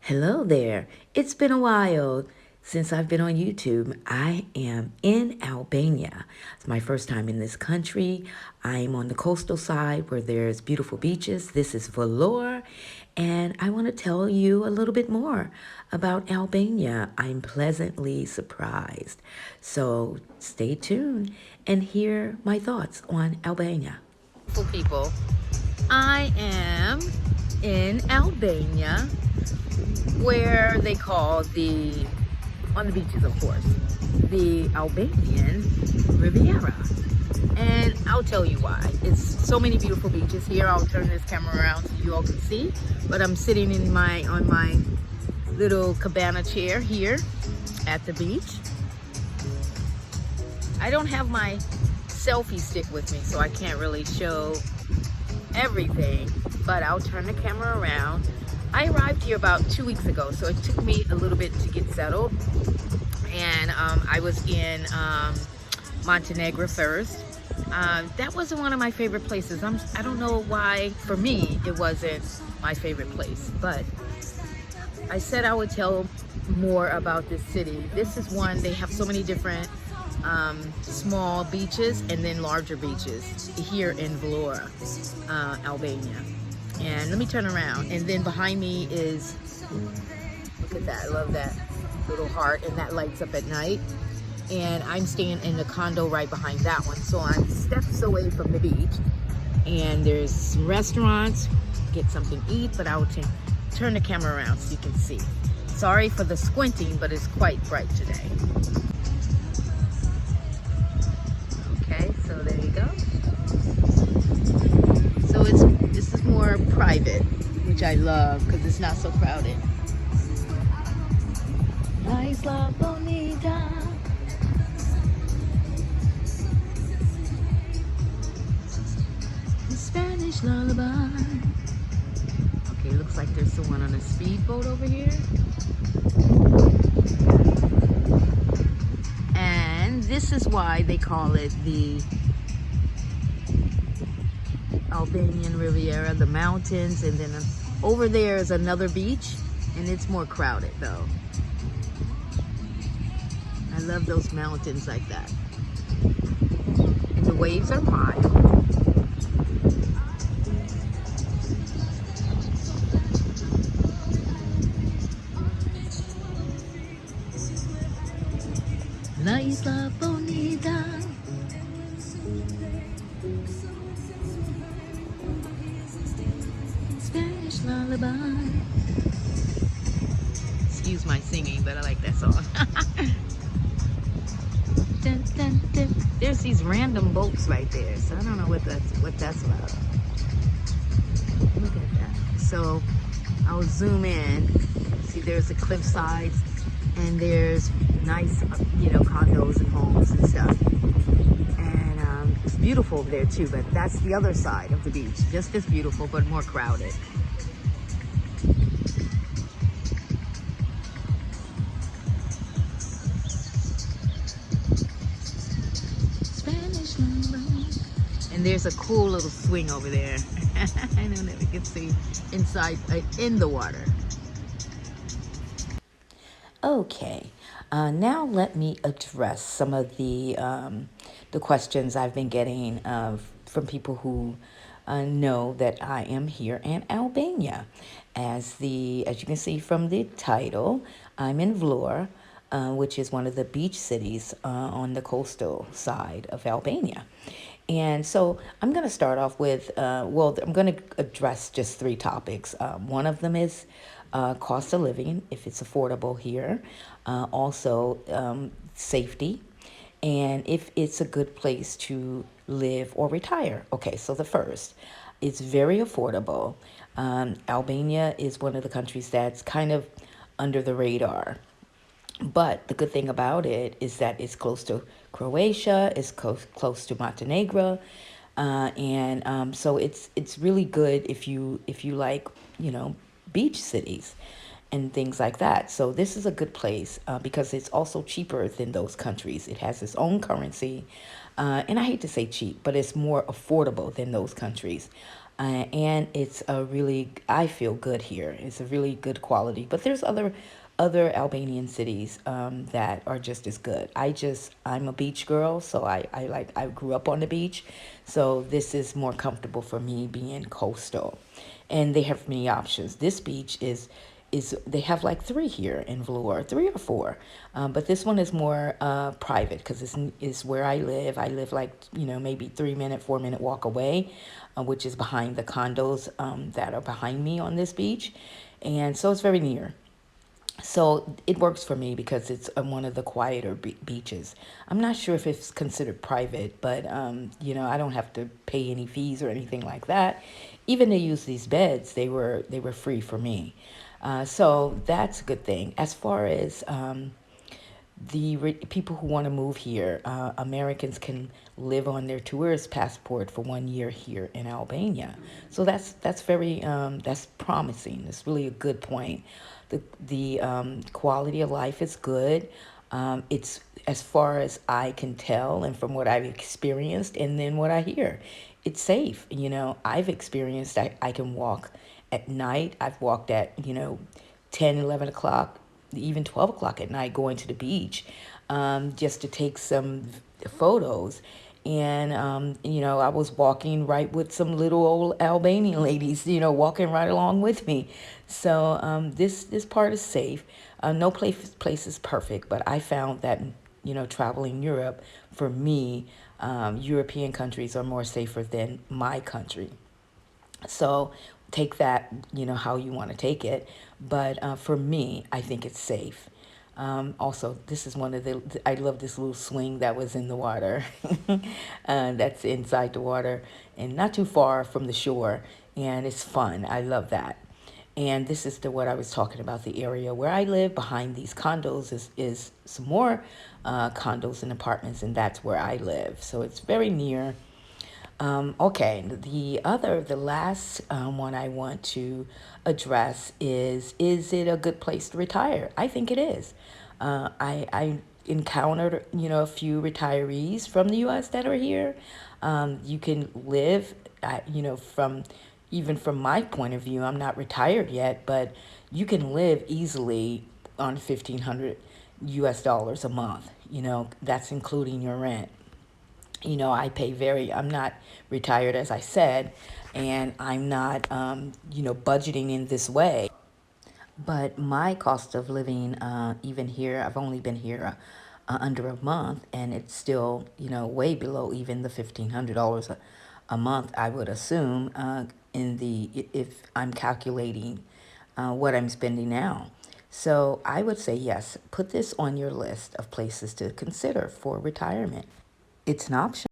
Hello there. It's been a while since I've been on YouTube. I am in Albania. It's my first time in this country. I'm on the coastal side where there's beautiful beaches. This is Vlora, and I want to tell you a little bit more about Albania. I'm pleasantly surprised. So stay tuned and hear my thoughts on Albania. People, I am in Albania, where they call on the beaches, of course, the Albanian Riviera. And I'll tell you why. It's so many beautiful beaches here. I'll turn this camera around so you all can see. But I'm sitting on my little cabana chair here at the beach. I don't have my selfie stick with me, so I can't really show everything, but I'll turn the camera around. I arrived here about 2 weeks ago, so it took me a little bit to get settled. And I was in Montenegro first. That wasn't one of my favorite places. I don't know why, for me, it wasn't my favorite place. But I said I would tell more about this city. This is one, they have so many different small beaches and then larger beaches here in Vlora, Albania. And let me turn around, and then behind me is, look at that, I love that little heart, and that lights up at night. And I'm staying in the condo right behind that one, so I'm steps away from the beach. And there's some restaurants, get something to eat, but I will turn the camera around so you can see. Sorry for the squinting, but it's quite bright today. Okay, so there you go. So this is more private, which I love because it's not so crowded. La Isla Bonita. The Spanish lullaby. Okay, looks like there's someone on a speedboat over here. And this is why they call it the Albanian Riviera, the mountains, and then over there is another beach, and it's more crowded though. I love those mountains like that. And the waves are mild. La Isla Bonita. Spanish lullaby. Excuse my singing, but I like that song. Dun, dun, dun. There's these random boats right there, so I don't know what that's about. Look at that. So I'll zoom in. See, there's the cliff sides, and there's nice, condos and homes and stuff. And it's beautiful over there too, but that's the other side of the beach. Just as beautiful, but more crowded. Spanish number. And there's a cool little swing over there. I know that we can see inside, in the water. Okay, now let me address some of the questions I've been getting from people who know that I am here in Albania. As you can see from the title, I'm in Vlora, which is one of the beach cities on the coastal side of Albania. And so I'm going to start off with, I'm going to address just 3 topics. One of them is cost of living, if it's affordable here. Also, safety, and if it's a good place to live or retire. Okay, so the first, it's very affordable. Albania is one of the countries that's kind of under the radar. But the good thing about it is that it's close to Croatia, it's close to Montenegro, and so it's really good if you like beach cities and things like that. So this is a good place because it's also cheaper than those countries. It has its own currency, and I hate to say cheap, but it's more affordable than those countries. And it's a really, I feel good here. It's a really good quality. But there's other Albanian cities that are just as good. I'm a beach girl, so I grew up on the beach, so this is more comfortable for me being coastal, and they have many options. This beach is they have like three here in Vlore, three or four, but this one is more private because it's where I live. I live like maybe 3 minute, 4 minute walk away, which is behind the condos that are behind me on this beach, and so it's very near. So it works for me because it's one of the quieter beaches. I'm not sure if it's considered private, but I don't have to pay any fees or anything like that. Even to use these beds, they were free for me. So that's a good thing. As far as people who want to move here, Americans can live on their tourist passport for 1 year here in Albania. So that's very that's promising. It's really a good point. The quality of life is good. It's as far as I can tell, and from what I've experienced, and then what I hear, it's safe. I've experienced. I can walk at night. I've walked at 10, 11 o'clock, even 12 o'clock at night, going to the beach just to take some photos. And, I was walking right with some little old Albanian ladies, walking right along with me. So this part is safe. No place is perfect, but I found that, traveling Europe, for me, European countries are more safer than my country. So take that, how you want to take it. But for me, I think it's safe. Also, this is I love this little swing that was in the water. That's inside the water and not too far from the shore. And it's fun. I love that. And this is what I was talking about. The area where I live behind these condos is some more condos and apartments, and that's where I live. So it's very near. Okay, the last one I want to address is it a good place to retire? I think it is. I encountered, a few retirees from the U.S. that are here. You can live, even from my point of view, I'm not retired yet, but you can live easily on 1,500 U.S. dollars a month. That's including your rent. I'm not retired, as I said, and I'm not, budgeting in this way. But my cost of living, even here, I've only been here under a month, and it's still, way below even the $1,500 a month, I would assume, if I'm calculating what I'm spending now. So I would say yes, put this on your list of places to consider for retirement. It's an option.